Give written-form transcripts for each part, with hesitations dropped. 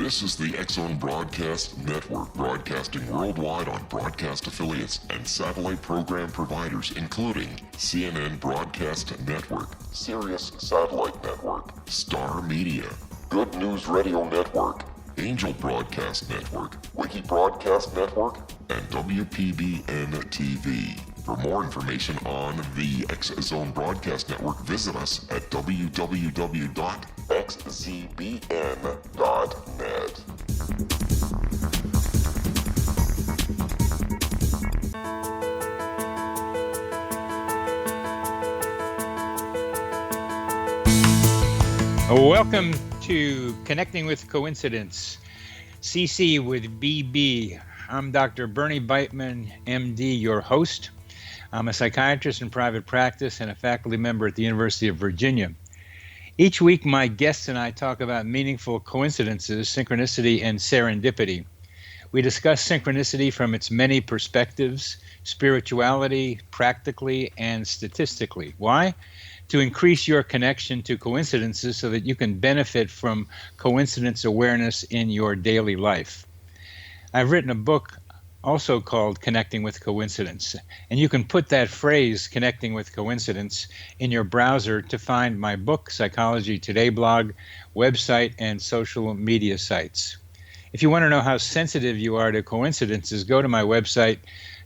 This is the X Broadcast Network, broadcasting worldwide on broadcast affiliates and satellite program providers, including CNN Broadcast Network, Sirius Satellite Network, Star Media, Good News Radio Network, Angel Broadcast Network, Wiki Broadcast Network, and WPBN TV. For more information on the X Zone Broadcast Network, visit us at www.xzbn.net. Welcome to Connecting with Coincidence, CC with BB. I'm Dr. Bernie Beitman, MD, your host. I'm a psychiatrist in private practice and a faculty member at the University of Virginia. Each week, my guests and I talk about meaningful coincidences, synchronicity, and serendipity. We discuss synchronicity from its many perspectives, spirituality, practically, and statistically. Why? To increase your connection to coincidences so that you can benefit from coincidence awareness in your daily life. I've written a book also called Connecting with Coincidence, and you can put that phrase, Connecting with Coincidence, in your browser to find my book, Psychology Today blog, website, and social media sites. If you want to know how sensitive you are to coincidences, go to my website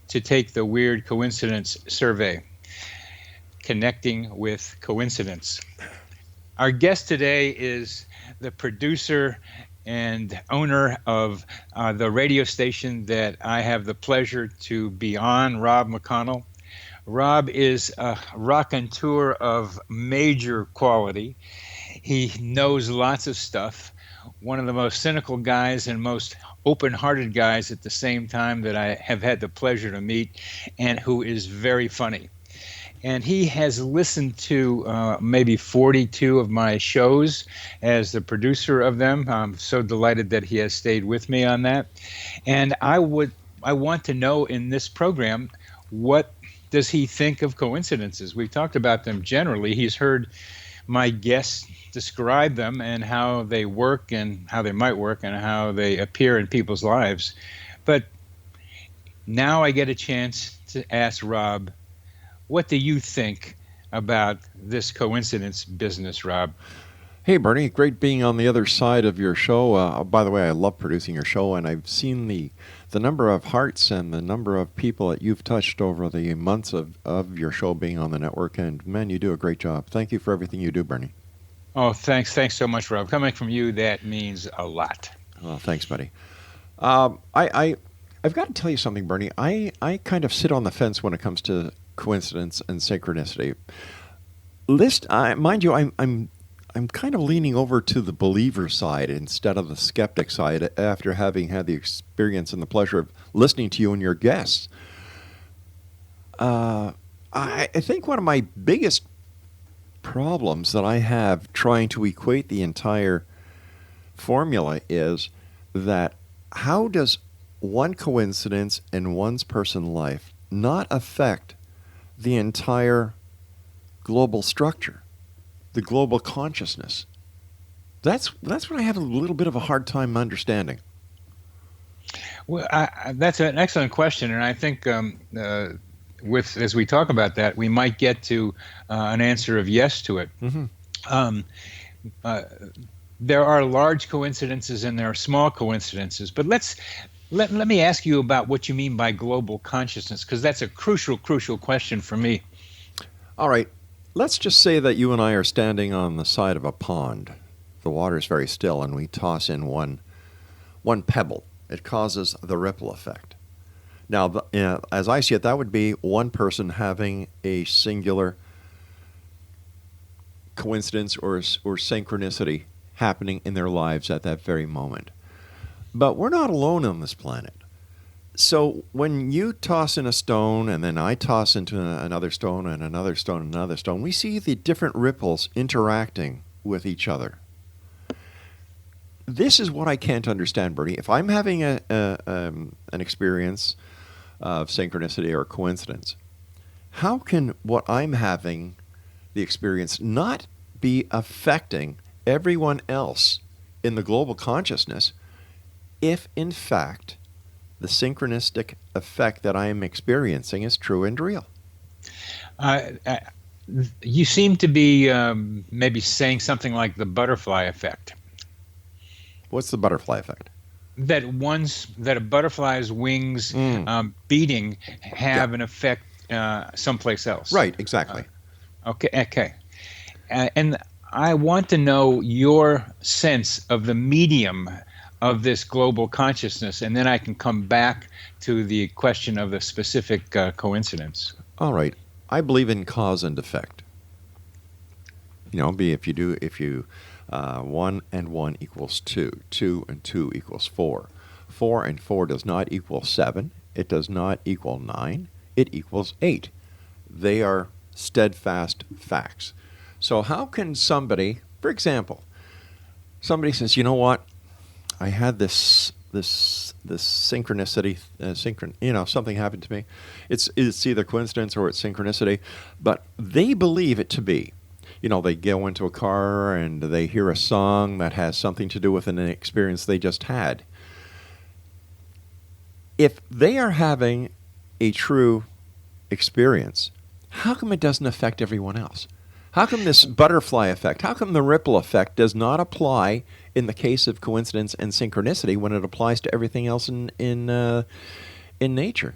to take the Weird Coincidence Survey. Connecting with Coincidence. Our guest today is the producer and owner of the radio station that I have the pleasure to be on, Rob McConnell. Rob is a raconteur of major quality. He knows lots of stuff. One of the most cynical guys and most open-hearted guys at the same time that I have had the pleasure to meet, and who is very funny. And he has listened to maybe 42 of my shows as the producer of them. I'm so delighted that he has stayed with me on that. And I want to know in this program, what does he think of coincidences? We've talked about them generally. He's heard my guests describe them and how they work and how they might work and how they appear in people's lives. But now I get a chance to ask Rob, what do you think about this coincidence business, Rob? Hey, Bernie. Great being on the other side of your show. By the way, I love producing your show, and I've seen the number of hearts and the number of people that you've touched over the months of your show being on the network, and, man, you do a great job. Thank you for everything you do, Bernie. Oh, thanks. Thanks so much, Rob. Coming from you, that means a lot. Well, thanks, buddy. I've got to tell you something, Bernie. I kind of sit on the fence when it comes to coincidence and synchronicity. Mind you, I'm kind of leaning over to the believer side instead of the skeptic side after having had the experience and the pleasure of listening to you and your guests. I think one of my biggest problems that I have trying to equate the entire formula is that how does one coincidence in one's person's life not affect the entire global structure, the global consciousness? That's what I have a little bit of a hard time understanding. Well, that's an excellent question, and I think as we talk about that, we might get to an answer of yes to it. Mm-hmm. There are large coincidences and there are small coincidences, but let me ask you about what you mean by global consciousness, because that's a crucial question for me. All right. Let's just say that you and I are standing on the side of a pond. The water is very still, and we toss in one pebble. It causes the ripple effect. Now, as I see it, that would be one person having a singular coincidence or synchronicity happening in their lives at that very moment. But we're not alone on this planet. So when you toss in a stone and then I toss into another stone and another stone and another stone, we see the different ripples interacting with each other. This is what I can't understand, Bernie. If I'm having an experience of synchronicity or coincidence, how can what I'm having, the experience, not be affecting everyone else in the global consciousness if in fact the synchronistic effect that I am experiencing is true and real. You seem to be maybe saying something like the butterfly effect. What's the butterfly effect? That a butterfly's wings beating have an effect someplace else. Right, exactly. Okay. And I want to know your sense of the medium of this global consciousness, and then I can come back to the question of the specific coincidence. All right. I believe in cause and effect. If you 1 and 1 equals 2, 2 and 2 equals 4. 4 and 4 does not equal 7. It does not equal 9. It equals 8. They are steadfast facts. So how can somebody, for example, somebody says, you know what, I had this synchronicity, something happened to me. It's either coincidence or it's synchronicity, but they believe it to be. They go into a car and they hear a song that has something to do with an experience they just had. If they are having a true experience, how come it doesn't affect everyone else? How come this butterfly effect, how come the ripple effect does not apply in the case of coincidence and synchronicity when it applies to everything else in nature?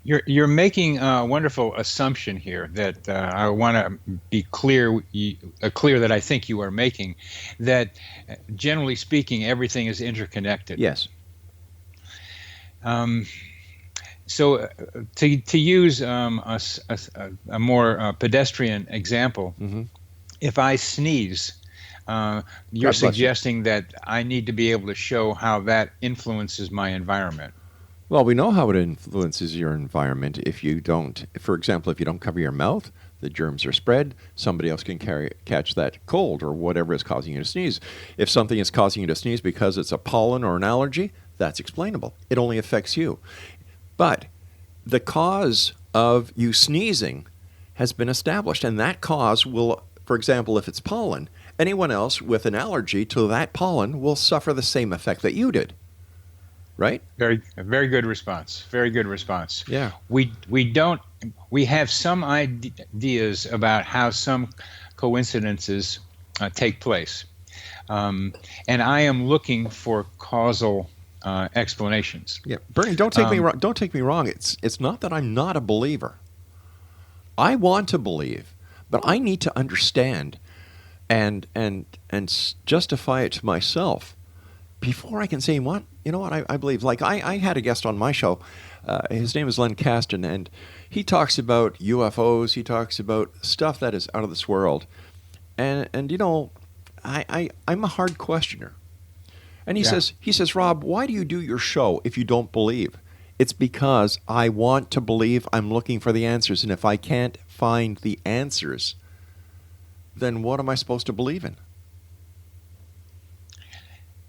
You're making a wonderful assumption here that I want to be clear that I think you are making, that generally speaking, everything is interconnected. Yes. So to use a more pedestrian example, if I sneeze, you're suggesting that I need to be able to show how that influences my environment. Well, we know how it influences your environment if you don't. For example, if you don't cover your mouth, the germs are spread. Somebody else can catch that cold or whatever is causing you to sneeze. If something is causing you to sneeze because it's a pollen or an allergy, that's explainable. It only affects you. But the cause of you sneezing has been established, and that cause will, for example, if it's pollen, anyone else with an allergy to that pollen will suffer the same effect that you did. Right? Very good response. Very good response. Yeah. We have some ideas about how some coincidences take place, and I am looking for causal explanations. Yeah, Bernie, don't take me wrong. Don't take me wrong. It's not that I'm not a believer. I want to believe, but I need to understand and justify it to myself before I can say, I believe. Like I had a guest on my show. His name is Len Caston, and he talks about UFOs. He talks about stuff that is out of this world. And I'm a hard questioner. And he says, Rob, why do you do your show if you don't believe? It's because I want to believe. I'm looking for the answers. And if I can't find the answers, then what am I supposed to believe in?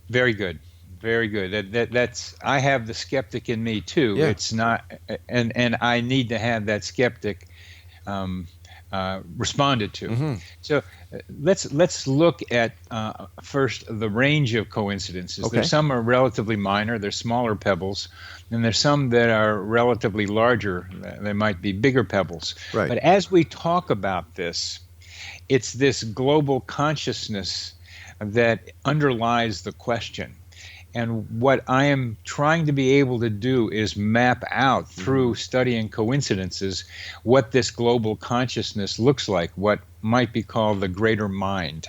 Very good. Very good. That's I have the skeptic in me too. Yeah. It's not, and I need to have that skeptic responded to. Mm-hmm. So let's look at first the range of coincidences. Okay. There's some are relatively minor. They're smaller pebbles, and there's some that are relatively larger. They might be bigger pebbles. Right. But as we talk about this, it's this global consciousness that underlies the question. And what I am trying to be able to do is map out through studying coincidences what this global consciousness looks like, what might be called the greater mind.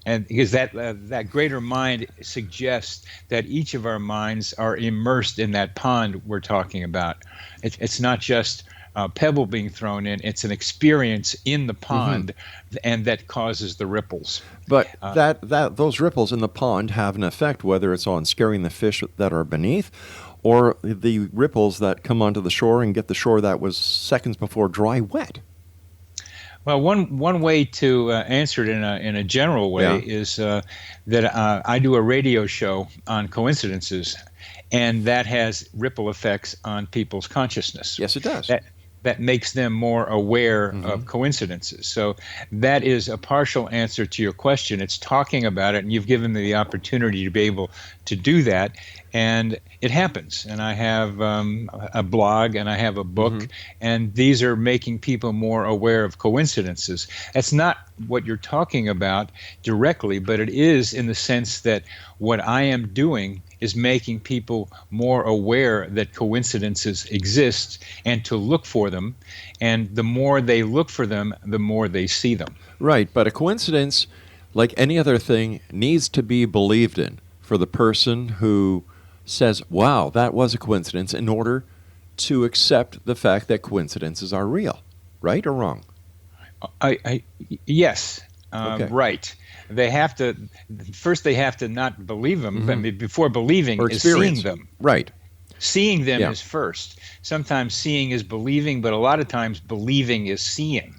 And because that greater mind suggests that each of our minds are immersed in that pond we're talking about. It's not just a pebble being thrown in, it's an experience in the pond, and that causes the ripples. But those ripples in the pond have an effect, whether it's on scaring the fish that are beneath, or the ripples that come onto the shore and get the shore that was seconds before dry wet. Well, one way to answer it in a general way is that I do a radio show on coincidences, and that has ripple effects on people's consciousness. Yes, it does. that makes them more aware of coincidences. So that is a partial answer to your question. It's talking about it, and you've given me the opportunity to be able to do that, and it happens. And I have a blog, and I have a book, and these are making people more aware of coincidences. That's not what you're talking about directly, but it is in the sense that what I am doing is making people more aware that coincidences exist and to look for them. And the more they look for them, the more they see them. Right, but a coincidence, like any other thing, needs to be believed in for the person who says, wow, that was a coincidence, in order to accept the fact that coincidences are real. Right or wrong? Yes, Okay. right. They have to not believe them, but before believing Or is seeing experience them. Right. Seeing them Yeah. is first. Sometimes seeing is believing, but a lot of times believing is seeing.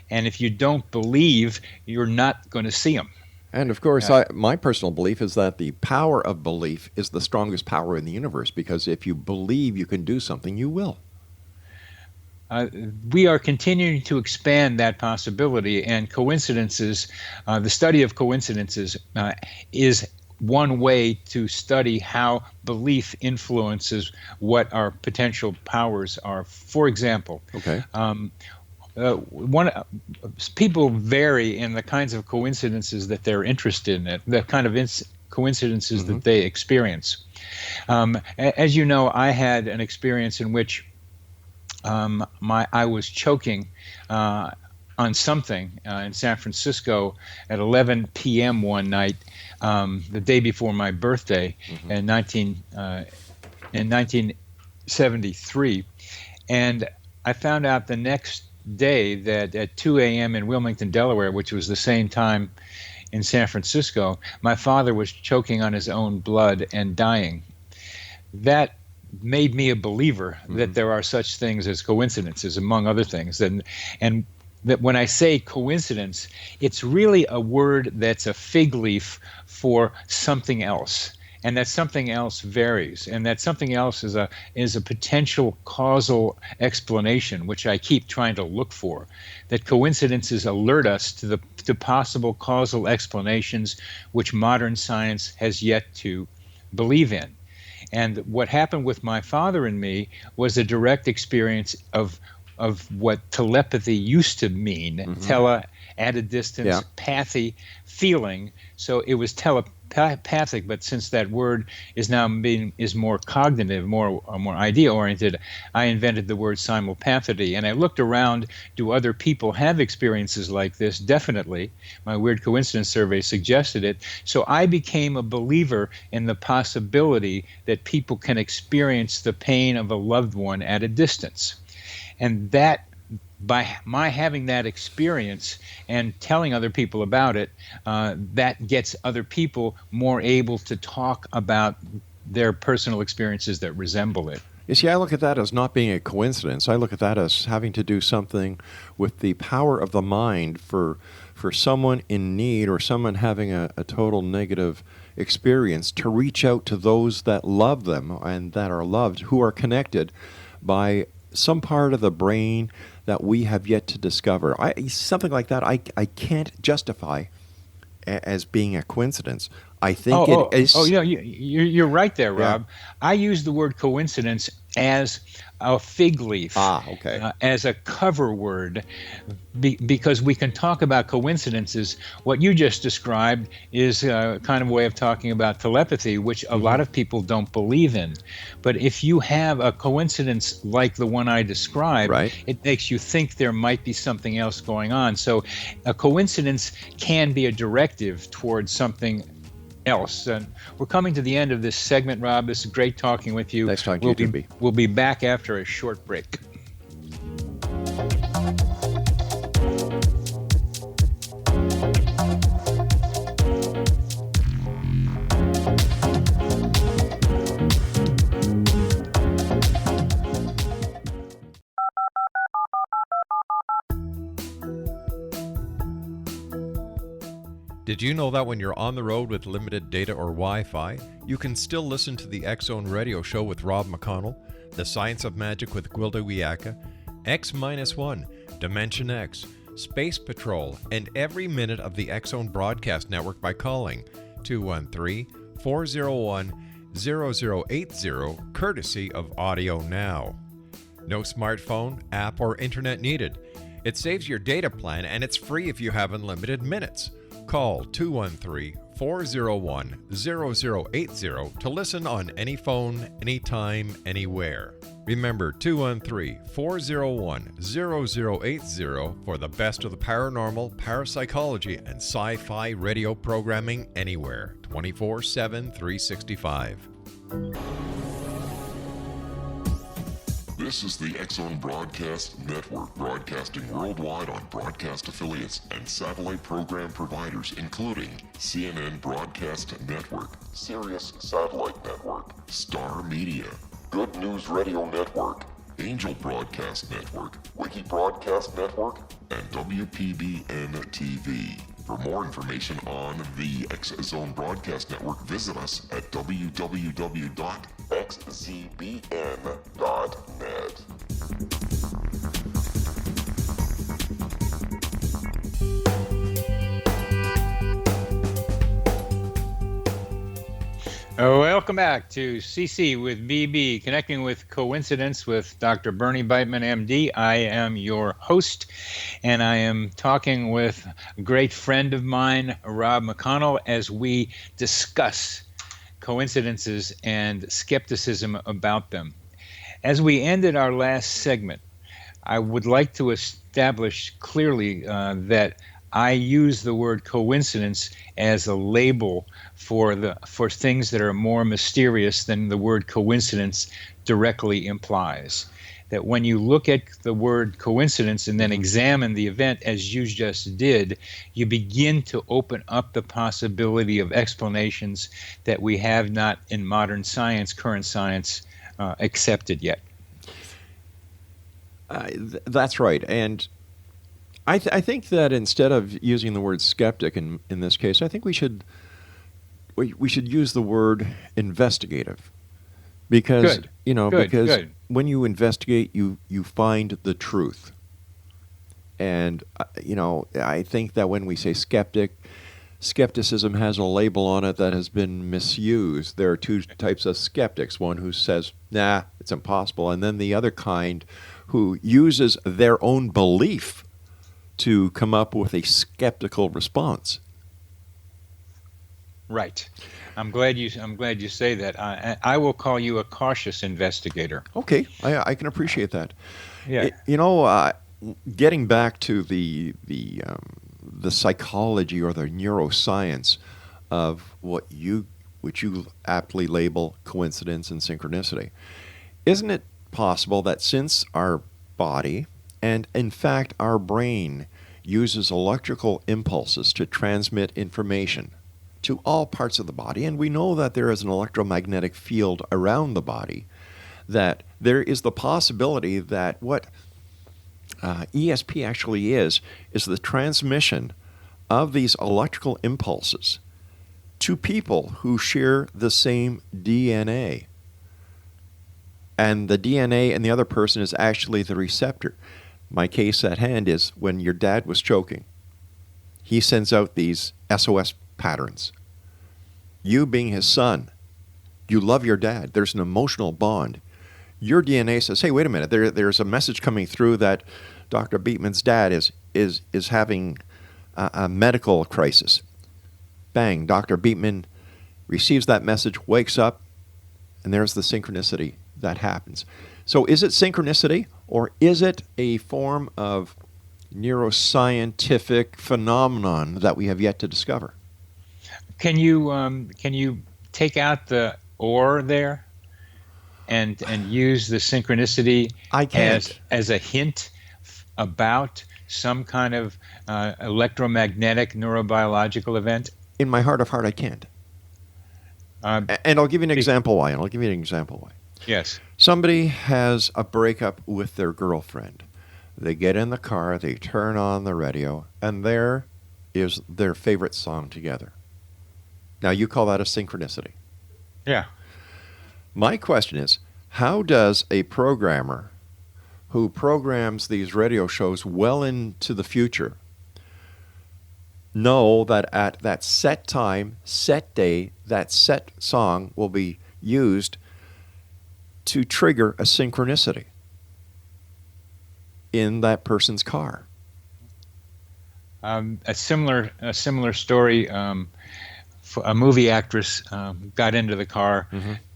And if you don't believe, you're not going to see them. And of course, my personal belief is that the power of belief is the strongest power in the universe, because if you believe you can do something, you will. We are continuing to expand that possibility, and coincidences, the study of coincidences is one way to study how belief influences what our potential powers are. For example, Okay. People vary in the kinds of coincidences that they're interested in, the kind of coincidences that they experience. As you know, I had an experience in which I was choking on something in San Francisco at 11 p.m. one night, the day before my birthday in 1973, and I found out the next day that at 2 a.m. in Wilmington, Delaware, which was the same time in San Francisco, my father was choking on his own blood and dying. That made me a believer that there are such things as coincidences, among other things. And that when I say coincidence, it's really a word that's a fig leaf for something else. And that something else varies. And that something else is a potential causal explanation, which I keep trying to look for. That coincidences alert us to possible causal explanations which modern science has yet to believe in. And what happened with my father and me was a direct experience of what telepathy used to mean. Tele, at a distance, pathy, feeling. So it was telepathic, but since that word is now is more cognitive, more idea oriented, I invented the word simulpathity. And I looked around, do other people have experiences like this? Definitely. My weird coincidence survey suggested it. So I became a believer in the possibility that people can experience the pain of a loved one at a distance. And that, by my having that experience and telling other people about it, that gets other people more able to talk about their personal experiences that resemble it. You see, I look at that as not being a coincidence. I look at that as having to do something with the power of the mind for someone in need or someone having a total negative experience to reach out to those that love them and that are loved, who are connected by some part of the brain that we have yet to discover. Something like that I can't justify as being a coincidence. I think it is... Oh, yeah, you're right there, Rob. I use the word coincidence as a fig leaf, as a cover word, because we can talk about coincidences. What you just described is a kind of way of talking about telepathy, which a lot of people don't believe in. But if you have a coincidence like the one I described, it makes you think there might be something else going on. So a coincidence can be a directive towards something else. And we're coming to the end of this segment, Rob. This is great talking with you. Nice talking to you, B. We'll be back after a short break. Did you know that when you're on the road with limited data or Wi-Fi, you can still listen to the X Zone Radio Show with Rob McConnell, The Science of Magic with Gwilda Wiyaka, X-1, Dimension X, Space Patrol, and every minute of the X-Zone Broadcast Network by calling 213-401-0080, courtesy of Audio Now. No smartphone, app, or internet needed. It saves your data plan, and it's free if you have unlimited minutes. Call 213-401-0080 to listen on any phone, anytime, anywhere. Remember 213-401-0080 for the best of the paranormal, parapsychology, and sci-fi radio programming anywhere, 24/7, 365. This is the X Broadcast Network, broadcasting worldwide on broadcast affiliates and satellite program providers, including CNN Broadcast Network, Sirius Satellite Network, Star Media, Good News Radio Network, Angel Broadcast Network, Wiki Broadcast Network, and WPBN TV. For more information on the X Zone Broadcast Network, visit us at www.xzbn.net. Welcome back to CC with BB, Connecting with Coincidence with Dr. Bernie Beitman, MD. I am your host, and I am talking with a great friend of mine, Rob McConnell, as we discuss coincidences and skepticism about them. As we ended our last segment, I would like to establish clearly that I use the word coincidence as a label for things that are more mysterious than the word coincidence directly implies. That when you look at the word coincidence and then examine the event as you just did, you begin to open up the possibility of explanations that we have not in modern science, current science, accepted yet. That's right. And I think that instead of using the word skeptic in this case, I think we should use the word investigative, because Good. when you investigate, you find the truth. And I think that when we say skepticism has a label on it that has been misused. There are two types of skeptics: one who says, "Nah, it's impossible," and then the other kind who uses their own belief to come up with a skeptical response. Right. I'm glad you say that. I will call you a cautious investigator. Okay, I can appreciate that. Yeah. Getting back to the psychology or the neuroscience of which you aptly label coincidence and synchronicity, isn't it possible that since our body and, in fact, our brain uses electrical impulses to transmit information to all parts of the body, and we know that there is an electromagnetic field around the body, that there is the possibility that what ESP actually is the transmission of these electrical impulses to people who share the same DNA. And the DNA in the other person is actually the receptor. My case at hand is when your dad was choking. He sends out these SOS patterns. You being his son, you love your dad. There's an emotional bond. Your DNA says, hey, wait a minute, there's a message coming through that Dr. Beitman's dad is having a medical crisis. Bang, Dr. Beitman receives that message, wakes up, and there's the synchronicity that happens. So is it synchronicity, or is it a form of neuroscientific phenomenon that we have yet to discover? Can you take out the "or" there and use the synchronicity as a hint about some kind of electromagnetic neurobiological event? In my heart of heart, I can't. And I'll give you an example why. Yes. Somebody has a breakup with their girlfriend. They get in the car, they turn on the radio, and there is their favorite song together. Now, you call that a synchronicity. Yeah. My question is, how does a programmer who programs these radio shows well into the future know that at that set time, set day, that set song will be used to trigger a synchronicity in that person's car. A similar story. A movie actress got into the car,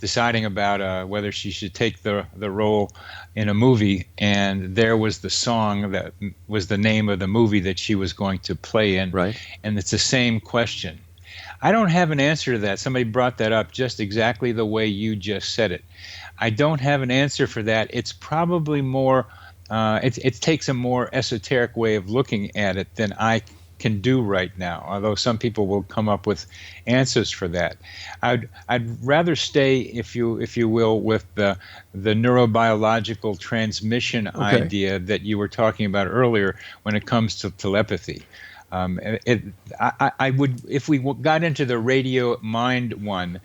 deciding about whether she should take the role in a movie, and there was the song that was the name of the movie that she was going to play in. Right. And it's the same question. I don't have an answer to that. Somebody brought that up just exactly the way you just said it. I don't have an answer for that. It's probably more, it takes a more esoteric way of looking at it than I can do right now, although some people will come up with answers for that. I'd rather stay, if you will, with the neurobiological transmission idea that you were talking about earlier when it comes to telepathy. I would, if we got into the radio mind one,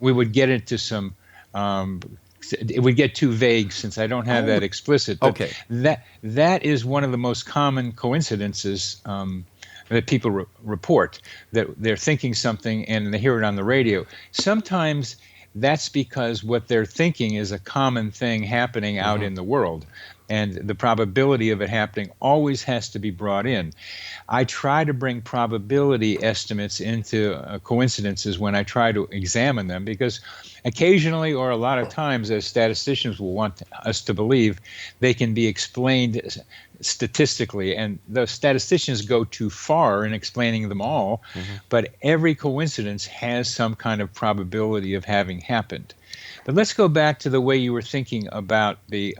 we would get into some. It would get too vague since I don't have that explicit. But that is one of the most common coincidences that people report, that they're thinking something and they hear it on the radio. Sometimes that's because what they're thinking is a common thing happening out in the world, and the probability of it happening always has to be brought in. I try to bring probability estimates into coincidences when I try to examine them, because occasionally, or a lot of times, as statisticians will want us to believe, they can be explained statistically, and the statisticians go too far in explaining them all, but every coincidence has some kind of probability of having happened. But let's go back to the way you were thinking about the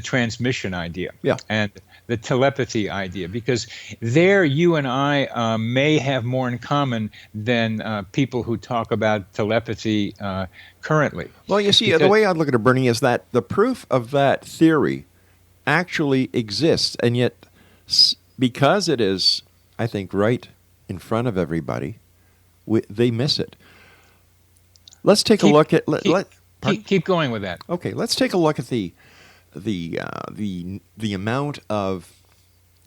transmission idea and the telepathy idea, because there you and I may have more in common than people who talk about telepathy currently. Well, you see, the way I look at it, Bernie, is that the proof of that theory actually exists, and yet because it is, I think, right in front of everybody, they miss it. Let's take a look at. Keep going with that. Okay, let's take a look at the amount of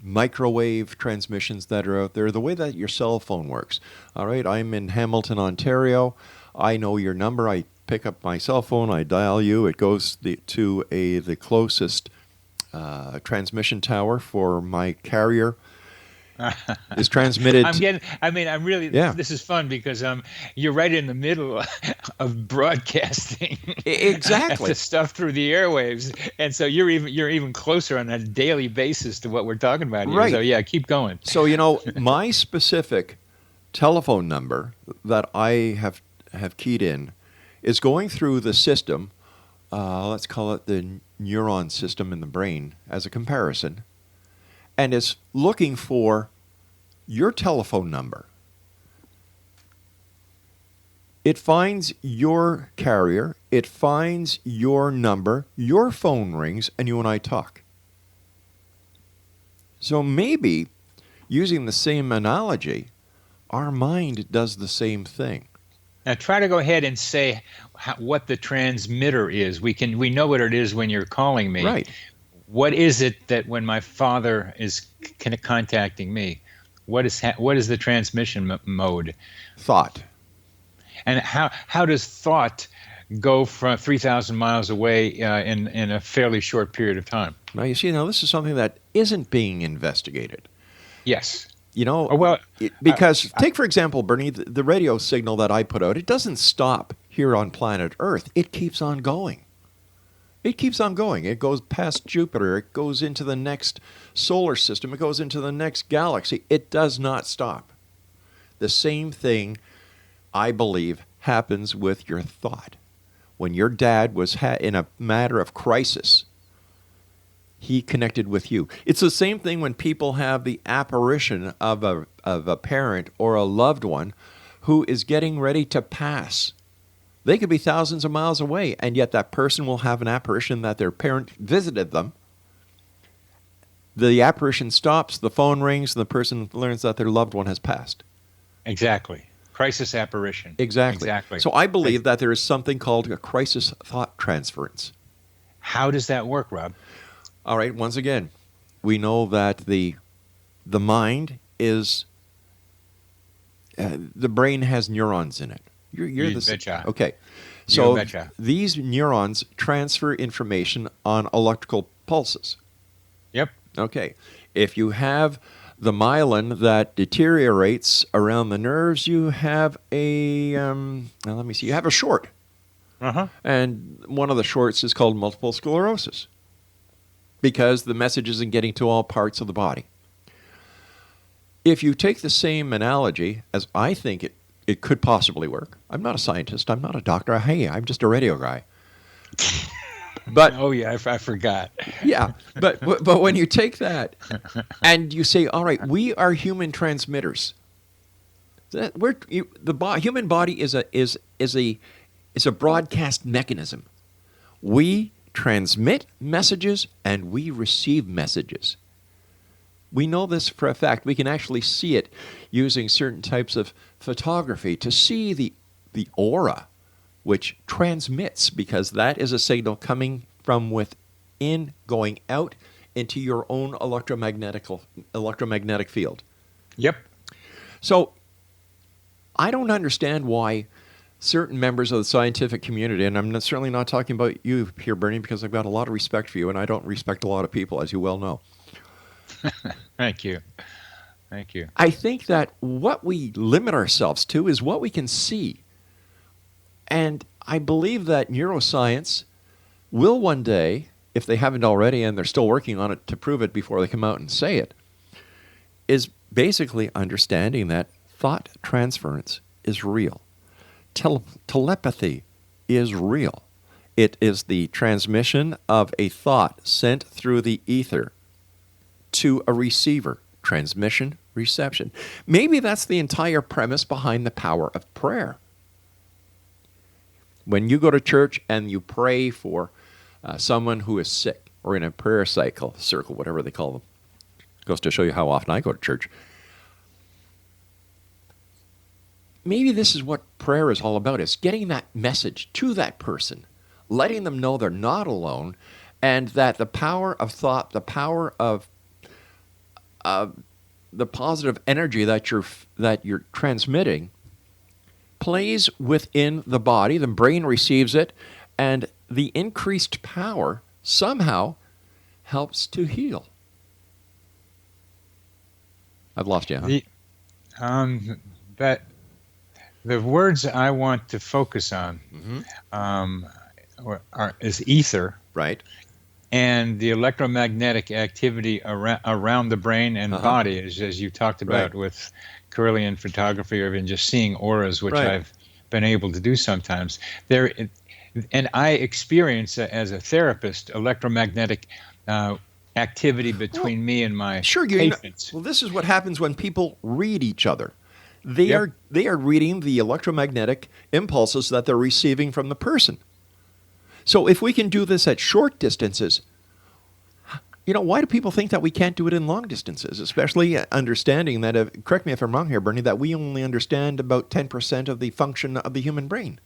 microwave transmissions that are out there, the way that your cell phone works. All right, I'm in Hamilton, Ontario. I know your number. I pick up my cell phone. I dial you. It goes to the closest transmission tower for my carrier. Is transmitted. This is fun because you're right in the middle of broadcasting. Exactly. The stuff through the airwaves, and so you're even closer on a daily basis to what we're talking about here. Right. So yeah, keep going. So my specific telephone number that I have keyed in is going through the system. Let's call it the neuron system in the brain as a comparison, and is looking for your telephone number. It finds your carrier, it finds your number, your phone rings, and you and I talk. So maybe, using the same analogy, our mind does the same thing. Now try to go ahead and say what the transmitter is. We know what it is when you're calling me. Right. What is it that when my father is contacting me, what is the transmission mode? Thought. And how does thought go from 3,000 miles away in a fairly short period of time? Now you see, this is something that isn't being investigated. Yes. Because take for example, Bernie, the radio signal that I put out, it doesn't stop here on planet Earth. It keeps on going. It keeps on going. It goes past Jupiter. It goes into the next solar system. It goes into the next galaxy. It does not stop. The same thing, I believe, happens with your thought. When your dad was in a matter of crisis, he connected with you. It's the same thing when people have the apparition of a parent or a loved one who is getting ready to pass. They could be thousands of miles away, and yet that person will have an apparition that their parent visited them. The apparition stops, the phone rings, and the person learns that their loved one has passed. Exactly. Crisis apparition. Exactly. So I believe that there is something called a crisis thought transference. How does that work, Rob? All right, once again, we know that the mind is, the brain has neurons in it. You're the betcha. Okay. You So betcha. these neurons transfer information on electrical pulses. Yep. Okay. If you have the myelin that deteriorates around the nerves, you have a, you have a short. Uh-huh. And one of the shorts is called multiple sclerosis because the message isn't getting to all parts of the body. If you take the same analogy as I think it could possibly work, I'm not a scientist, I'm not a doctor, hey, I'm just a radio guy. But Oh yeah, I forgot. yeah, but when you take that and you say, all right, we are human transmitters. Human body is a broadcast mechanism. We transmit messages and we receive messages. We know this for a fact. We can actually see it using certain types of photography to see the aura, which transmits, because that is a signal coming from within, going out into your own electromagnetic field. Yep. So I don't understand why certain members of the scientific community, and I'm certainly not talking about you here, Bernie, because I've got a lot of respect for you, and I don't respect a lot of people, as you well know. Thank you. Thank you. I think that what we limit ourselves to is what we can see. And I believe that neuroscience will one day, if they haven't already and they're still working on it to prove it before they come out and say it, is basically understanding that thought transference is real. Telepathy is real. It is the transmission of a thought sent through the ether to a receiver. Transmission, reception. Maybe that's the entire premise behind the power of prayer. When you go to church and you pray for someone who is sick, or in a prayer circle, whatever they call them, goes to show you how often I go to church. Maybe this is what prayer is all about, is getting that message to that person, letting them know they're not alone, and that the power of thought, the power of the positive energy that you're transmitting plays within the body. The brain receives it, and the increased power somehow helps to heal. I've lost you, huh? But the words I want to focus on is ether, Right. and the electromagnetic activity around the brain and body, as you talked about with Kirlian photography, or even just seeing auras, which I've been able to do sometimes. And I experience, as a therapist, electromagnetic activity between me and my patients. Well, this is what happens when people read each other. They are reading the electromagnetic impulses that they're receiving from the person. So if we can do this at short distances, why do people think that we can't do it in long distances? Especially understanding that, correct me if I'm wrong here, Bernie, that we only understand about 10% of the function of the human brain.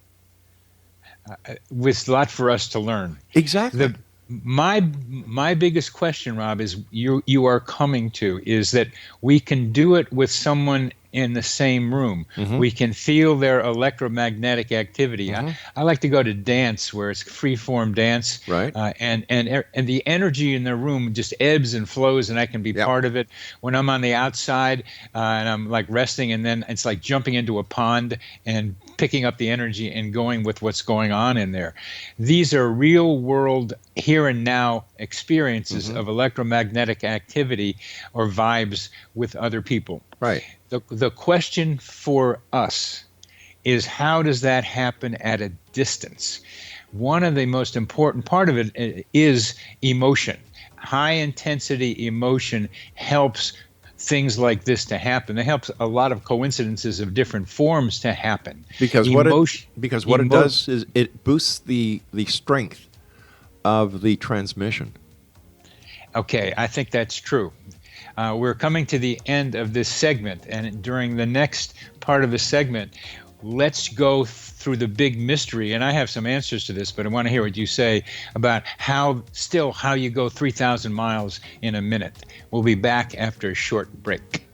With a lot for us to learn. Exactly. My biggest question, Rob, is you are coming to is that we can do it with someone in the same room. We can feel their electromagnetic activity. I like to go to dance where it's free-form dance, right? And the energy in the room just ebbs and flows, and I can be part of it. When I'm on the outside and I'm like resting, and then it's like jumping into a pond and picking up the energy and going with what's going on in there. These are real-world, here and now experiences of electromagnetic activity or vibes with other people. Right. The question for us is, how does that happen at a distance? One of the most important part of it is emotion. High intensity emotion helps things like this to happen. It helps a lot of coincidences of different forms to happen. Because what it does is it boosts the strength of the transmission. Okay, I think that's true. We're coming to the end of this segment, and during the next part of the segment, let's go through the big mystery. And I have some answers to this, but I want to hear what you say about how you go 3,000 miles in a minute. We'll be back after a short break.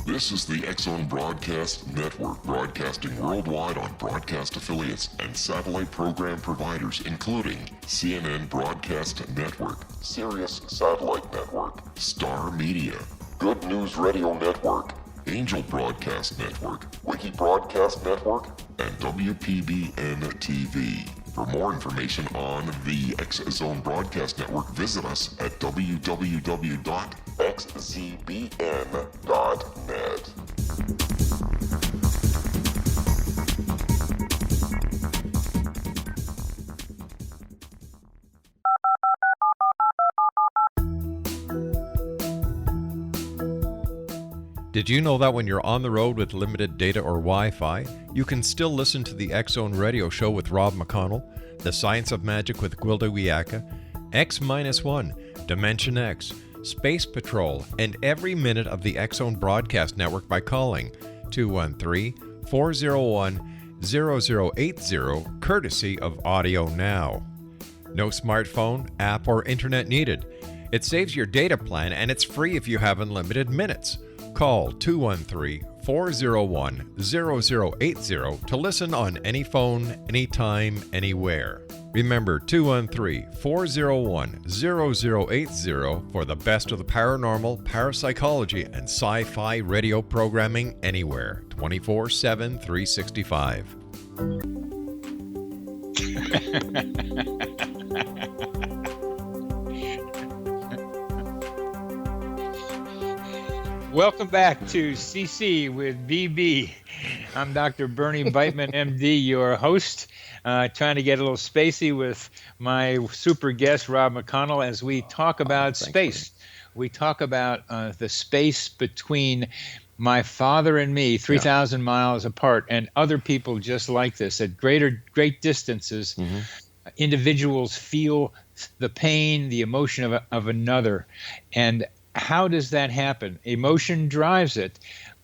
This is the X Broadcast Network, broadcasting worldwide on broadcast affiliates and satellite program providers, including CNN Broadcast Network, Sirius Satellite Network, Star Media, Good News Radio Network, Angel Broadcast Network, Wiki Broadcast Network, and WPBN TV. For more information on the X Zone Broadcast Network, visit us at www.xzbn.net. Did you know that when you're on the road with limited data or Wi-Fi, you can still listen to the X-Zone Radio Show with Rob McConnell, The Science of Magic with Gwilda Wiyaka, X-1, Dimension X, Space Patrol, and every minute of the X-Zone Broadcast Network by calling 213-401-0080, courtesy of Audio Now. No smartphone, app, or internet needed. It saves your data plan and it's free if you have unlimited minutes. Call 213-401-0080 to listen on any phone, anytime, anywhere. Remember 213-401-0080 for the best of the paranormal, parapsychology, and sci-fi radio programming anywhere, 24/7, 365. Welcome back to CC with BB. I'm Dr. Bernie Beitman, MD, your host, trying to get a little spacey with my super guest, Rob McConnell, as we talk about space. We talk about the space between my father and me, 3,000 miles apart, and other people just like this at great distances. Mm-hmm. Individuals feel the pain, the emotion of another, and how does that happen? Emotion drives it,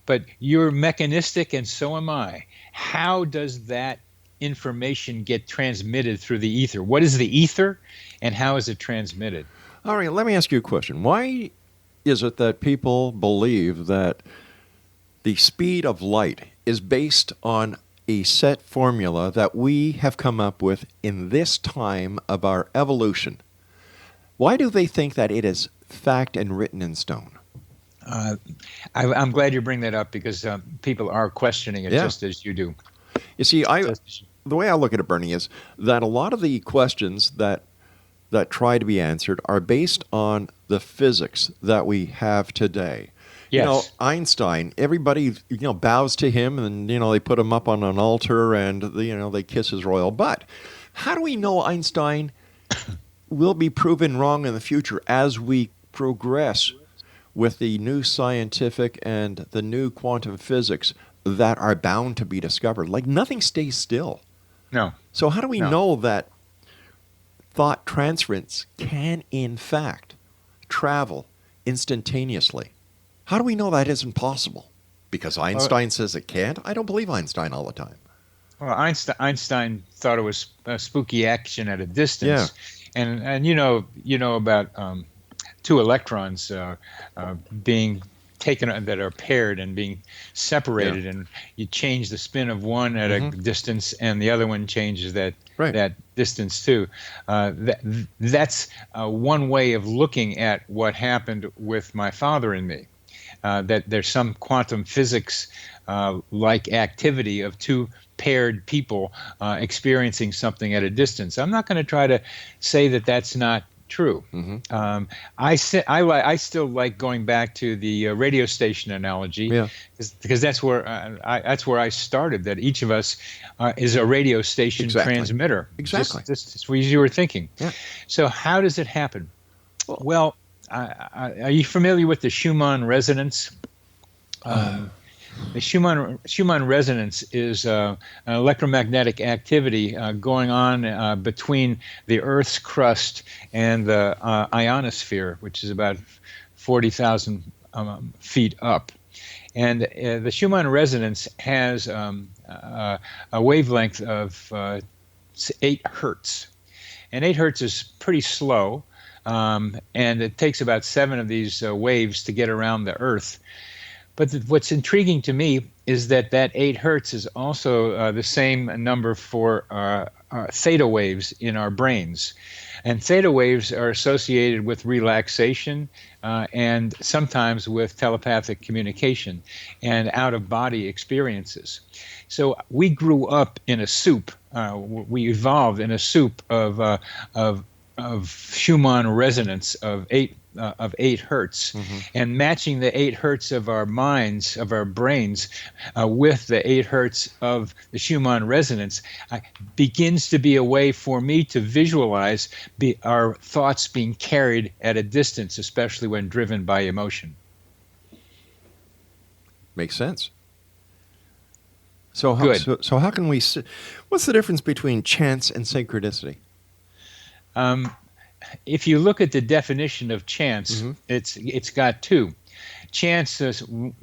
but you're mechanistic and so am I. How does that information get transmitted through the ether? What is the ether and how is it transmitted? All right, let me ask you a question. Why is it that people believe that the speed of light is based on a set formula that we have come up with in this time of our evolution? Why do they think that it is fact and written in stone? I'm glad you bring that up because people are questioning it just as you do. You see, the way I look at it, Bernie, is that a lot of the questions that try to be answered are based on the physics that we have today. Yes. You know, Einstein, everybody, bows to him and, they put him up on an altar and, they kiss his royal butt. How do we know Einstein will be proven wrong in the future as we progress with the new scientific and the new quantum physics that are bound to be discovered? Like, nothing stays still. No. So how do we know that thought transference can, in fact, travel instantaneously? How do we know that isn't possible? Because Einstein says it can't? I don't believe Einstein all the time. Well, Einstein thought it was spooky action at a distance. Yeah. And you know about two electrons being taken that are paired and being separated, and you change the spin of one at a distance, and the other one changes that distance too. That's one way of looking at what happened with my father and me. That there's some quantum physics like activity of two paired people experiencing something at a distance. I'm not going to try to say that that's not true. Mm-hmm. I still like going back to the radio station analogy, because that's where I started. That each of us is a radio station transmitter. Exactly. That's what you were thinking. Yeah. So how does it happen? Well, Are you familiar with the Schumann resonance? The Schumann resonance is an electromagnetic activity going on between the Earth's crust and the ionosphere, which is about 40,000 feet up. And the Schumann resonance has a wavelength of 8 hertz. And 8 hertz is pretty slow, and it takes about 7 of these waves to get around the Earth. But what's intriguing to me is that 8 hertz is also the same number for theta waves in our brains. And theta waves are associated with relaxation and sometimes with telepathic communication and out-of-body experiences. So we grew up in a soup. We evolved in a soup of Schumann resonance of 8 hertz, and matching the 8 hertz of our minds, of our brains, with the 8 hertz of the Schumann resonance begins to be a way for me to visualize our thoughts being carried at a distance, especially when driven by emotion. Makes sense. So Good. So how can we? What's the difference between chance and synchronicity? If you look at the definition of chance, it's got 2. Chance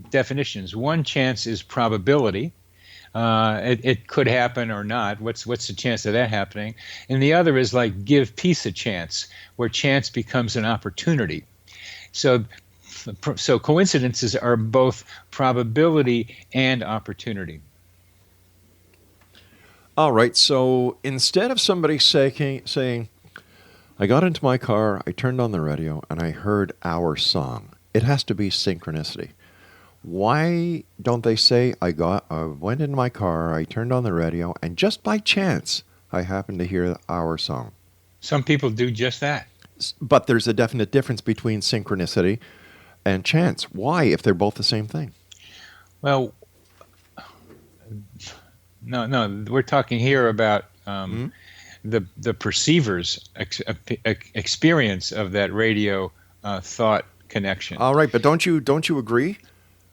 definitions. One, chance is probability. It could happen or not. What's the chance of that happening? And the other is like give peace a chance, where chance becomes an opportunity. So coincidences are both probability and opportunity. All right. So instead of somebody saying, I got into my car, I turned on the radio, and I heard our song, it has to be synchronicity. Why don't they say, I went in my car, I turned on the radio, and just by chance, I happened to hear our song? Some people do just that. But there's a definite difference between synchronicity and chance. Why, if they're both the same thing? Well, no, we're talking here about the perceiver's experience of that radio thought connection. All right, but don't you agree?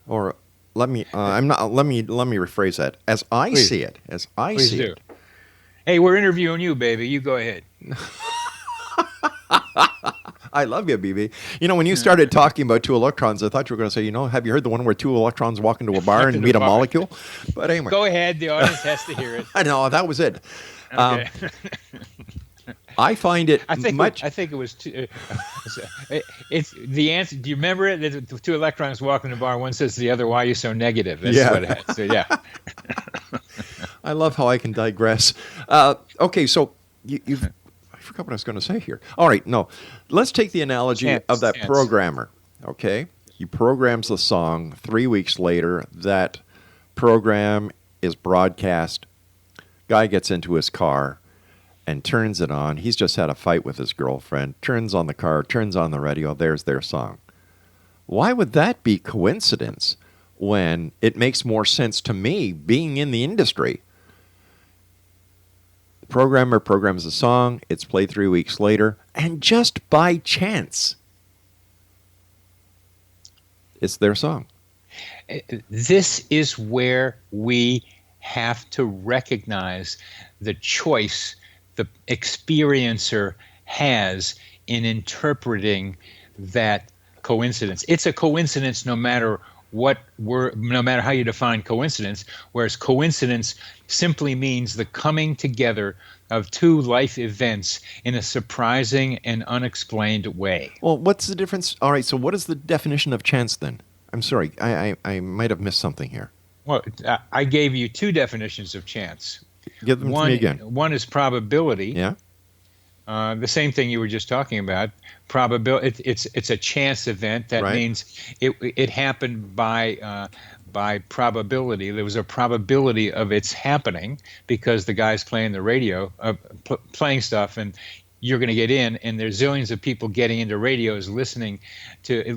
Or let me rephrase that. As I see it, Hey, we're interviewing you, baby. You go ahead. I love you, BB. You know, when you started talking about 2 electrons, I thought you were going to say, have you heard the one where 2 electrons walk into a bar and meet a molecule? But anyway. Go ahead. The audience has to hear it. I know, that was it. Okay. I find it I think it was two. It's the answer. Do you remember it? There's 2 electrons walking in the bar. One says to the other, "Why are you so negative?" That's what it has. So, yeah. I love how I can digress. Okay, so you've. I forgot what I was going to say here. All right, no. Let's take the analogy of that programmer. Okay, he programs the song. 3 weeks later, that program is broadcast. Guy gets into his car and turns it on. He's just had a fight with his girlfriend. Turns on the car, turns on the radio. There's their song. Why would that be coincidence when it makes more sense to me, being in the industry? The programmer programs a song. It's played 3 weeks later. And just by chance, it's their song. This is where we have to recognize the choice the experiencer has in interpreting that coincidence. It's a coincidence no matter no matter how you define coincidence, whereas coincidence simply means the coming together of 2 life events in a surprising and unexplained way. Well, what's the difference? All right, so what is the definition of chance then? I'm sorry, I might have missed something here. Well, I gave you 2 definitions of chance. Give them to me again. One is probability. Yeah. The same thing you were just talking about. Probability. It's a chance event. That means it happened by probability. There was a probability of its happening because the guy's playing the radio, playing stuff, and you're going to get in, and there's zillions of people getting into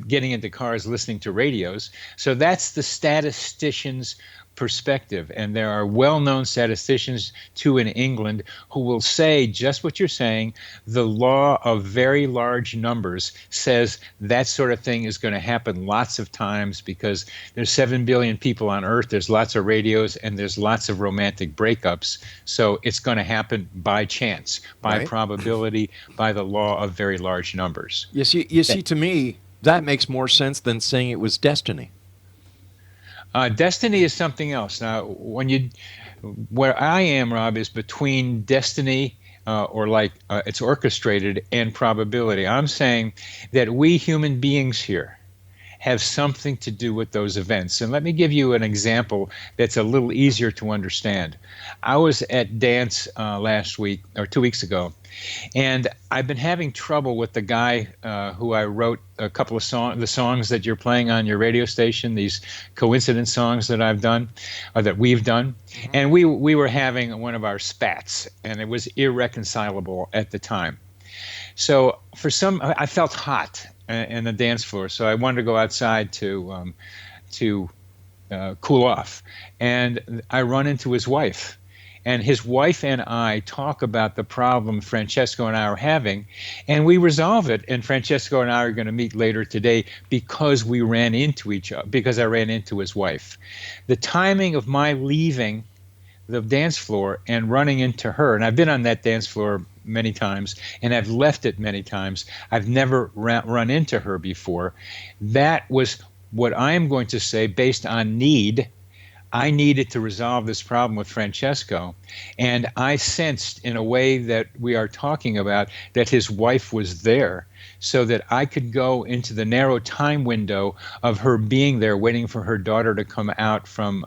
getting into cars, listening to radios. So that's the statistician's perspective. And there are well-known statisticians, too, in England who will say just what you're saying. The law of very large numbers says that sort of thing is going to happen lots of times because there's 7 billion people on Earth, there's lots of radios, and there's lots of romantic breakups. So it's going to happen by chance, by probability, by the law of very large numbers. You see, to me, that makes more sense than saying it was destiny. Destiny is something else. Now, where I am, Rob, is between destiny it's orchestrated and probability. I'm saying that we human beings here have something to do with those events. And let me give you an example that's a little easier to understand. I was at dance last week or 2 weeks ago, and I've been having trouble with the guy who I wrote a couple of the songs that you're playing on your radio station, these coincidence songs that I've done, or that we've done. Mm-hmm. And we were having one of our spats, and it was irreconcilable at the time. So I felt hot in the dance floor, so I wanted to go outside to cool off. And I run into his wife. And his wife and I talk about the problem Francesco and I are having, and we resolve it. And Francesco and I are going to meet later today because we ran into each other, because I ran into his wife. The timing of my leaving the dance floor and running into her, and I've been on that dance floor many times, and I've left it many times. I've never run into her before. That was what I am going to say based on need. I needed to resolve this problem with Francesco, and I sensed in a way that we are talking about that his wife was there so that I could go into the narrow time window of her being there waiting for her daughter to come out from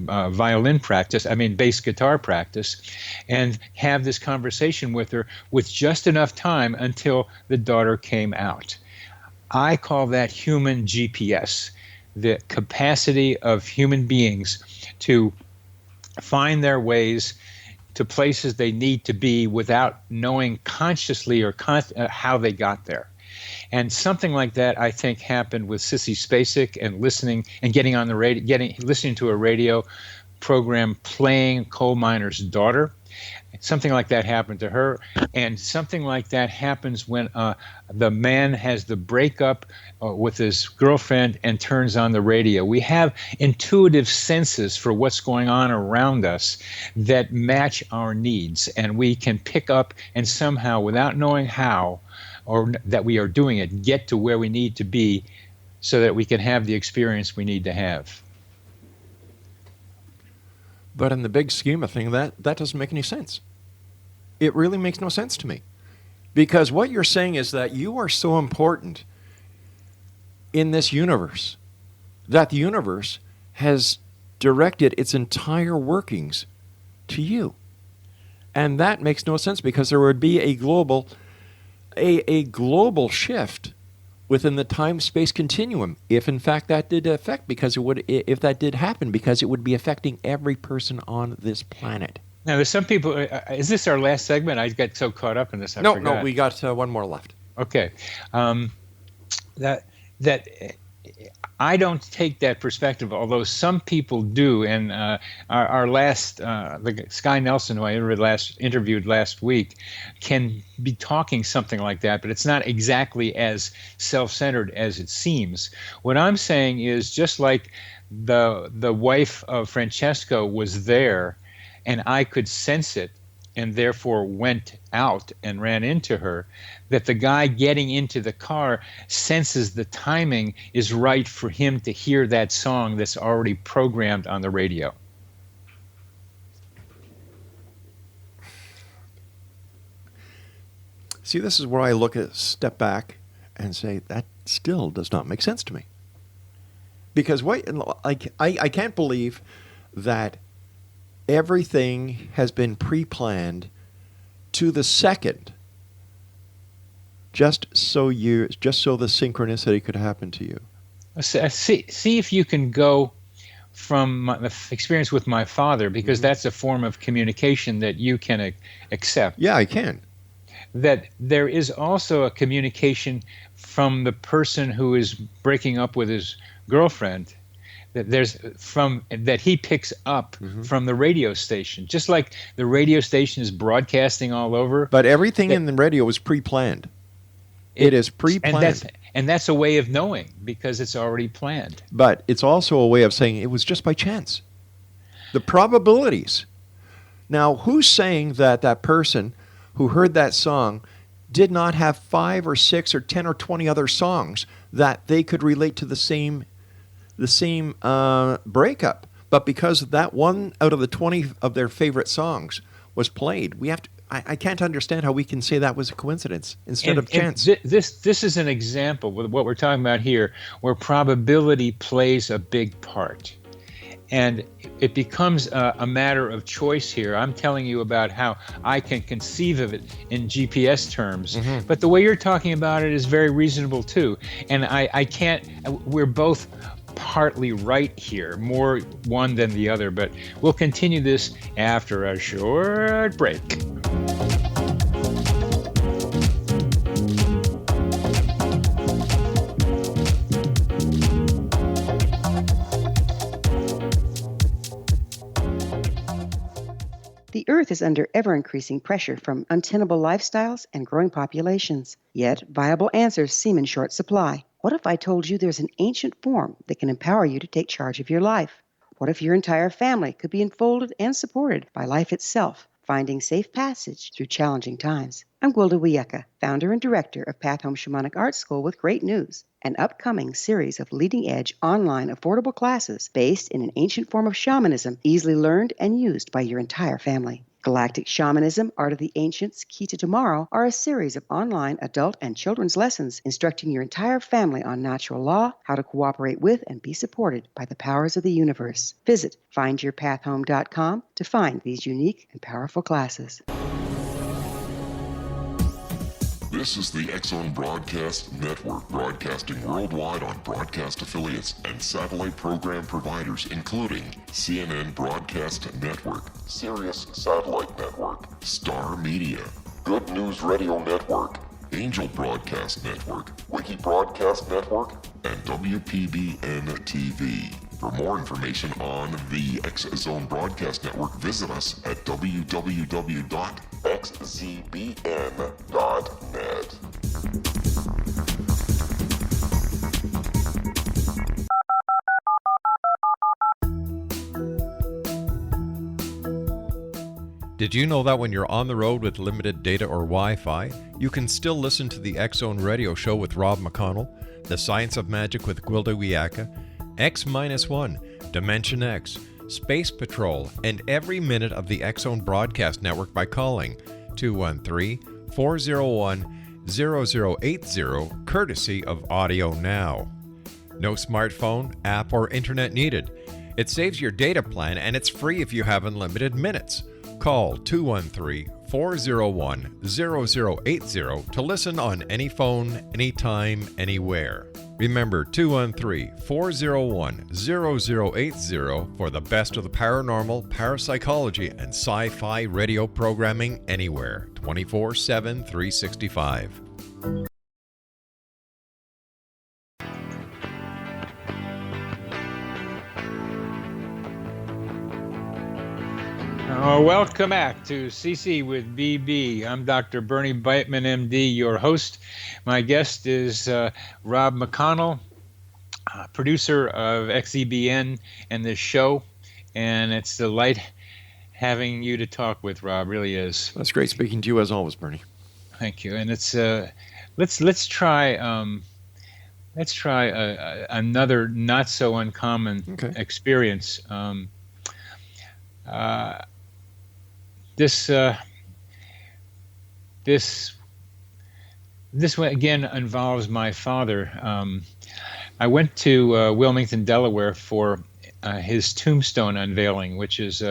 violin practice, bass guitar practice, and have this conversation with her with just enough time until the daughter came out. I call that human GPS. The capacity of human beings to find their ways to places they need to be without knowing consciously or how they got there. And something like that, I think, happened with Sissy Spacek and listening and getting on the radio, listening to a radio program playing Coal Miner's Daughter. Something like that happened to her, and something like that happens when the man has the breakup with his girlfriend and turns on the radio. We have intuitive senses for what's going on around us that match our needs, and we can pick up and somehow, without knowing how or that we are doing it, get to where we need to be so that we can have the experience we need to have. But in the big scheme of things, that doesn't make any sense. It really makes no sense to me. Because what you're saying is that you are so important in this universe that the universe has directed its entire workings to you. And that makes no sense because there would be a global shift within the time-space continuum, if in fact that did affect, if that did happen, because it would be affecting every person on this planet. Now, there's some people. Is this our last segment? I got so caught up in this. No, we got one more left. Okay, that I don't take that perspective, although some people do. And our last, the Sky Nelson, who I interviewed last week, can be talking something like that, but it's not exactly as self-centered as it seems. What I'm saying is, just like the wife of Francesco was there, and I could sense it, and therefore went out and ran into her, that the guy getting into the car senses the timing is right for him to hear that song that's already programmed on the radio. See, this is where I step back and say, that still does not make sense to me. Because I can't believe that everything has been pre-planned to the second, just so the synchronicity could happen to you. See if you can go from the experience with my father, because that's a form of communication that you can accept. Yeah, I can. That there is also a communication from the person who is breaking up with his girlfriend, that he picks up from the radio station, just like the radio station is broadcasting all over. But everything in the radio is pre-planned. It is pre-planned. And that's a way of knowing, because it's already planned. But it's also a way of saying it was just by chance. The probabilities. Now, who's saying that that person who heard that song did not have 5 or 6 or 10 or 20 other songs that they could relate to the same breakup? But because that one out of the 20 of their favorite songs was played, I can't understand how we can say that was a coincidence instead of chance. This is an example with what we're talking about here, where probability plays a big part. And it becomes a matter of choice here. I'm telling you about how I can conceive of it in GPS terms, but the way you're talking about it is very reasonable too. And I can't, we're both partly right here, more one than the other, but we'll continue this after a short break. The Earth is under ever-increasing pressure from untenable lifestyles and growing populations. Yet, viable answers seem in short supply. What if I told you there's an ancient form that can empower you to take charge of your life? What if your entire family could be enfolded and supported by life itself, finding safe passage through challenging times? I'm Gwilda Wiyaka, founder and director of Path Home Shamanic Art School, with great news: an upcoming series of leading-edge online affordable classes based in an ancient form of shamanism, easily learned and used by your entire family. Galactic Shamanism, Art of the Ancients, Key to Tomorrow are a series of online adult and children's lessons instructing your entire family on natural law, how to cooperate with and be supported by the powers of the universe. Visit findyourpathhome.com to find these unique and powerful classes. This is the X Broadcast Network, broadcasting worldwide on broadcast affiliates and satellite program providers, including CNN Broadcast Network, Sirius Satellite Network, Star Media, Good News Radio Network, Angel Broadcast Network, Wiki Broadcast Network, and WPBN TV. For more information on the X Zone Broadcast Network, visit us at www.xzbn.net. Did you know that when you're on the road with limited data or Wi-Fi, you can still listen to the X Zone Radio Show with Rob McConnell, The Science of Magic with Gwilda Wiyaka, X-1, Dimension X, Space Patrol, and every minute of the X Zone Broadcast Network by calling 213-401-0080, courtesy of Audio Now. No smartphone, app, or internet needed. It saves your data plan, and it's free if you have unlimited minutes. Call 213-401-0080 to listen on any phone, anytime, anywhere. Remember 213-401-0080 for the best of the paranormal, parapsychology, and sci-fi radio programming anywhere, 24/7, 365. Welcome back to CC with BB. I'm Dr. Bernie Beitman, MD, your host. My guest is Rob McConnell, producer of XEBN and this show. And it's a delight having you to talk with, Rob. Really is. That's great speaking to you as always, Bernie. Thank you. And it's let's try another not so uncommon experience. This one again involves my father. I went to Wilmington, Delaware for his tombstone unveiling, which is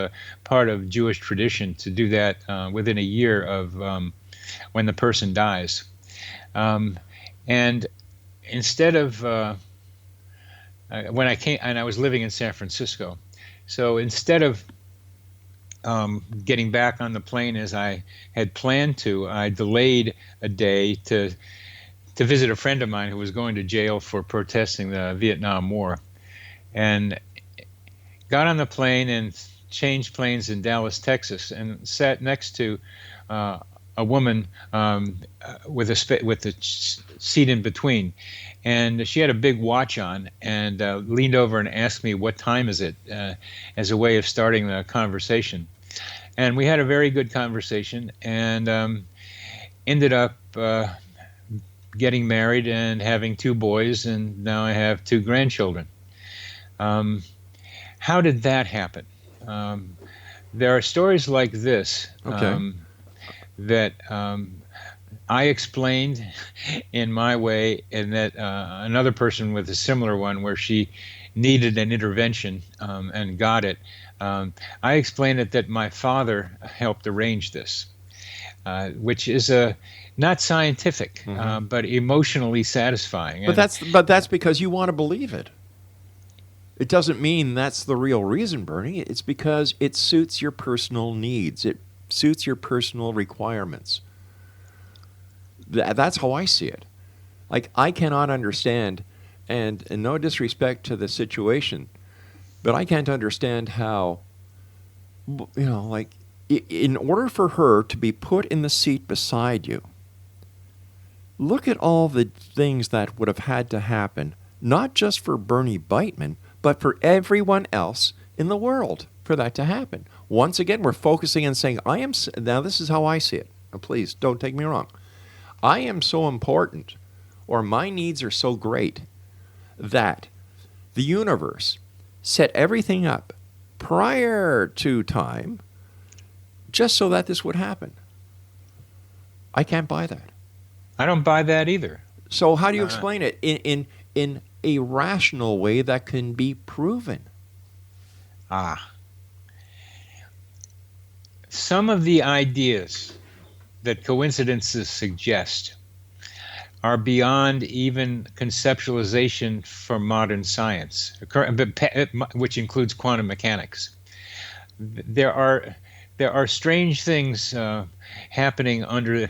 part of Jewish tradition to do that within a year of when the person dies. And instead of when I came, and I was living in San Francisco, so instead of getting back on the plane as I had planned to, I delayed a day to visit a friend of mine who was going to jail for protesting the Vietnam War. And got on the plane and changed planes in Dallas, Texas, and sat next to a woman with a seat in between, and she had a big watch on, and leaned over and asked me, "What time is it?" As a way of starting the conversation. And we had a very good conversation, and ended up getting married and having 2 boys, and now I have 2 grandchildren. How did that happen? There are stories like this. Okay. That I explained in my way, and that another person with a similar one where she needed an intervention and got it. I explained it that my father helped arrange this, which is not scientific, but emotionally satisfying. But that's because you want to believe it. It doesn't mean that's the real reason, Bernie. It's because it suits your personal needs. It suits your personal requirements. That's how I see it. Like, I cannot understand, and no disrespect to the situation, but I can't understand how, like, in order for her to be put in the seat beside you, look at all the things that would have had to happen, not just for Bernie Beitman, but for everyone else in the world for that to happen. Once again, we're focusing and saying, now this is how I see it. Now, please, don't take me wrong. I am so important, or my needs are so great, that the universe set everything up prior to time just so that this would happen. I can't buy that. I don't buy that either. So how do you explain it in a rational way that can be proven? Some of the ideas that coincidences suggest are beyond even conceptualization for modern science, which includes quantum mechanics. There are strange things happening under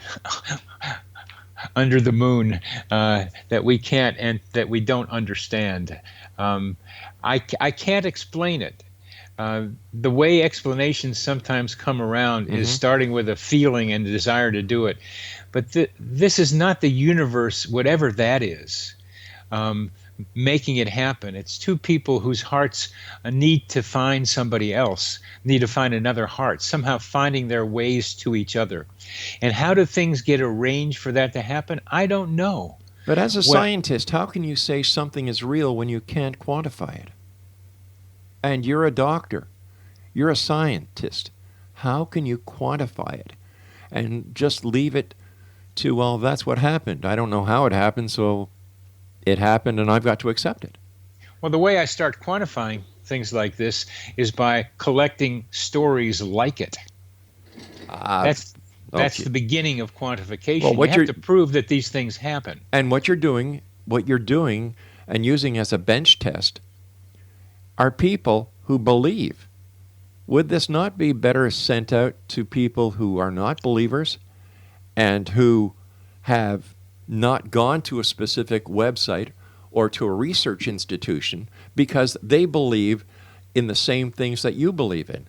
the moon that we can't and that we don't understand. I can't explain it. The way explanations sometimes come around is starting with a feeling and a desire to do it. But this is not the universe, whatever that is, making it happen. It's 2 people whose hearts need to find somebody else, need to find another heart, somehow finding their ways to each other. And how do things get arranged for that to happen? I don't know. But as a scientist, how can you say something is real when you can't quantify it? And you're a doctor. You're a scientist. How can you quantify it? And just leave it to, well, that's what happened. I don't know how it happened, so it happened and I've got to accept it. Well, the way I start quantifying things like this is by collecting stories like it. That's the beginning of quantification. Well, you have to prove that these things happen. And what you're doing and using as a bench test are people who believe. Would this not be better sent out to people who are not believers and who have not gone to a specific website or to a research institution because they believe in the same things that you believe in?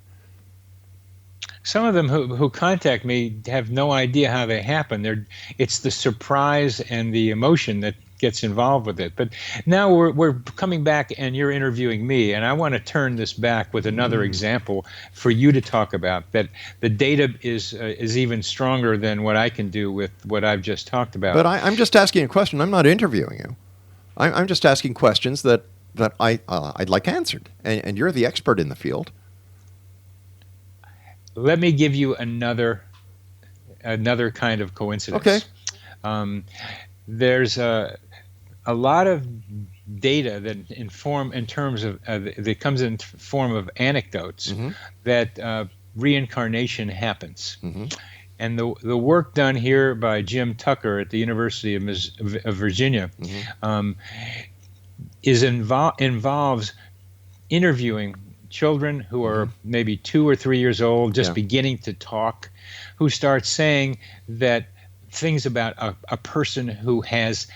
Some of them who contact me have no idea how they happen. It's the surprise and the emotion that gets involved with it. But now we're coming back and you're interviewing me, and I want to turn this back with another example for you to talk about, that the data is even stronger than what I can do with what I've just talked about. But I'm just asking a question. I'm not interviewing you. I'm just asking questions that I'd like answered, and you're the expert in the field. Let me give you another kind of coincidence. Okay. There's a lot of data that that comes in form of anecdotes that reincarnation happens. And the work done here by Jim Tucker at the University of Virginia involves interviewing children who are maybe 2 or 3 years old, just beginning to talk, who start saying that things about a person who has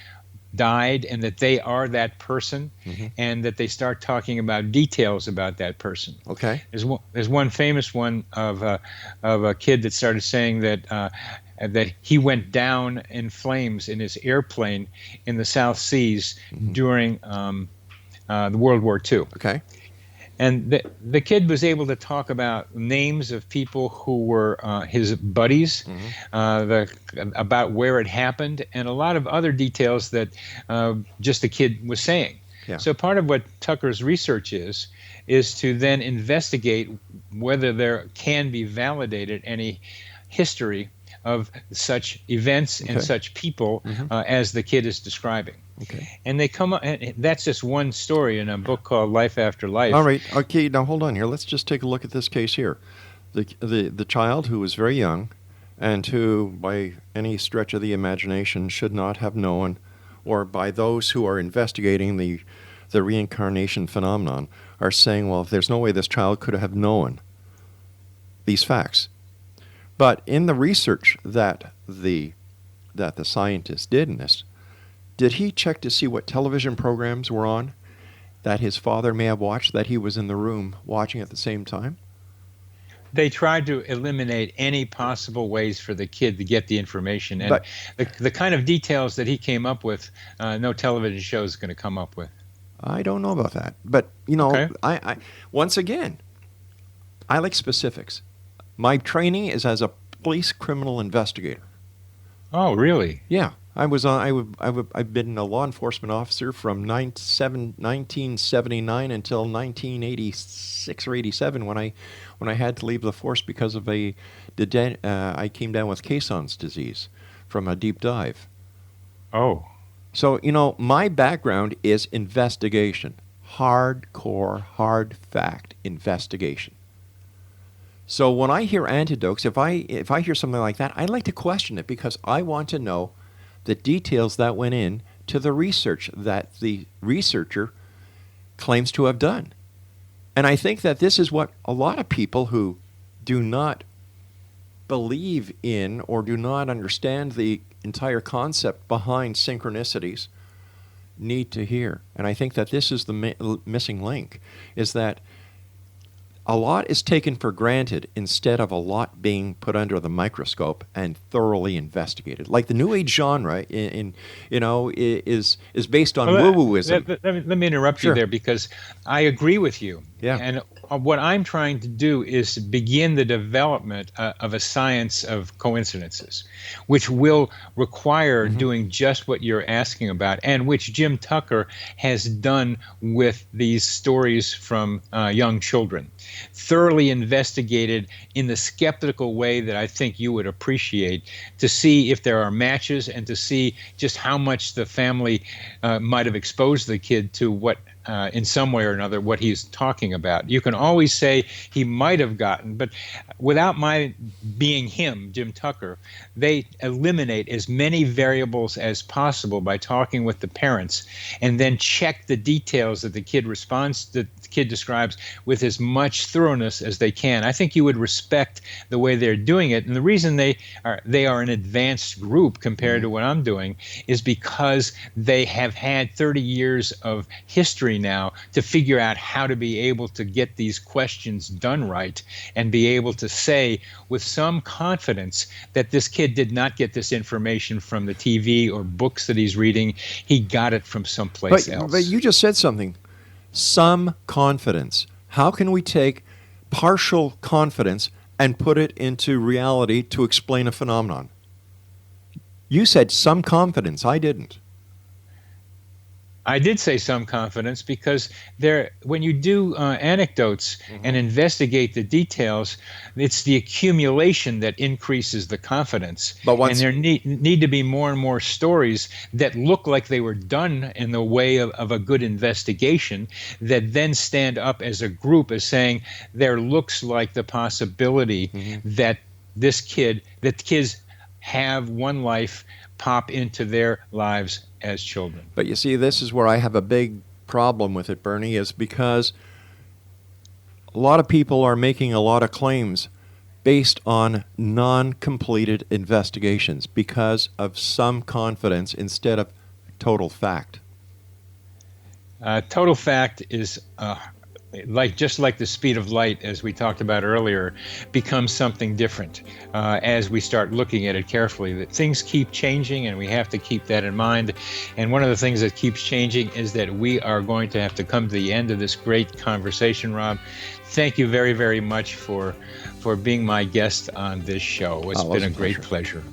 died and that they are that person, Mm-hmm. and that they start talking about details about that person. Okay. There's one famous one of a kid that started saying that he went down in flames in his airplane in the South Seas during the World War II. Okay. And the kid was able to talk about names of people who were his buddies, about where it happened, and a lot of other details that just the kid was saying. Yeah. So part of what Tucker's research is to then investigate whether there can be validated any history of such events and such people as the kid is describing. Okay. And they come up, and that's just one story in a book called Life After Life. All right. Okay. Now hold on here. Let's just take a look at this case here. The child who was very young, and who, by any stretch of the imagination, should not have known, or by those who are investigating the reincarnation phenomenon, are saying, well, there's no way this child could have known these facts. But in the research that the scientist did in this, did he check to see what television programs were on that his father may have watched, that he was in the room watching at the same time? They tried to eliminate any possible ways for the kid to get the information. And the kind of details that he came up with, no television show is going to come up with. I don't know about that. But, Okay. I once again, I like specifics. My training is as a police criminal investigator. Oh, really? Yeah. I've been a law enforcement officer from 1979 until 1986 or 87 when I had to leave the force because of I came down with Caisson's disease from a deep dive. Oh. So, my background is investigation. Hardcore, hard fact investigation. So when I hear anecdotes, if I hear something like that, I like to question it because I want to know the details that went in to the research that the researcher claims to have done. And I think that this is what a lot of people who do not believe in or do not understand the entire concept behind synchronicities need to hear. And I think that this is the missing link, is that a lot is taken for granted instead of a lot being put under the microscope and thoroughly investigated. Like the New Age genre, is based on woo-wooism. Let me interrupt you there, because I agree with you. Yeah. And what I'm trying to do is begin the development of a science of coincidences, which will require doing just what you're asking about, and which Jim Tucker has done with these stories from young children. Thoroughly investigated in the skeptical way that I think you would appreciate, to see if there are matches and to see just how much the family might have exposed the kid to what, in some way or another, what he's talking about. You can always say he might have gotten, but without my being him, Jim Tucker, they eliminate as many variables as possible by talking with the parents, and then check the details that the kid describes with as much thoroughness as they can. I think you would respect the way they're doing it. And the reason they are an advanced group compared to what I'm doing is because they have had 30 years of history now to figure out how to be able to get these questions done right, and be able to say with some confidence that this kid did not get this information from the TV or books that he's reading. He got it from someplace else. But you just said something. Some confidence. How can we take partial confidence and put it into reality to explain a phenomenon? You said some confidence. I didn't. I did say some confidence, because when you do anecdotes and investigate the details, it's the accumulation that increases the confidence. And there need to be more and more stories that look like they were done in the way of a good investigation, that then stand up as a group as saying there looks like the possibility that kids have one life pop into their lives as children. But you see, this is where I have a big problem with it, Bernie, is because a lot of people are making a lot of claims based on non-completed investigations because of some confidence instead of total fact? Total fact is just like the speed of light, as we talked about earlier, becomes something different as we start looking at it carefully. That things keep changing, and we have to keep that in mind. And one of the things that keeps changing is that we are going to have to come to the end of this great conversation, Rob. Thank you very, very much for being my guest on this show. It's been a great pleasure.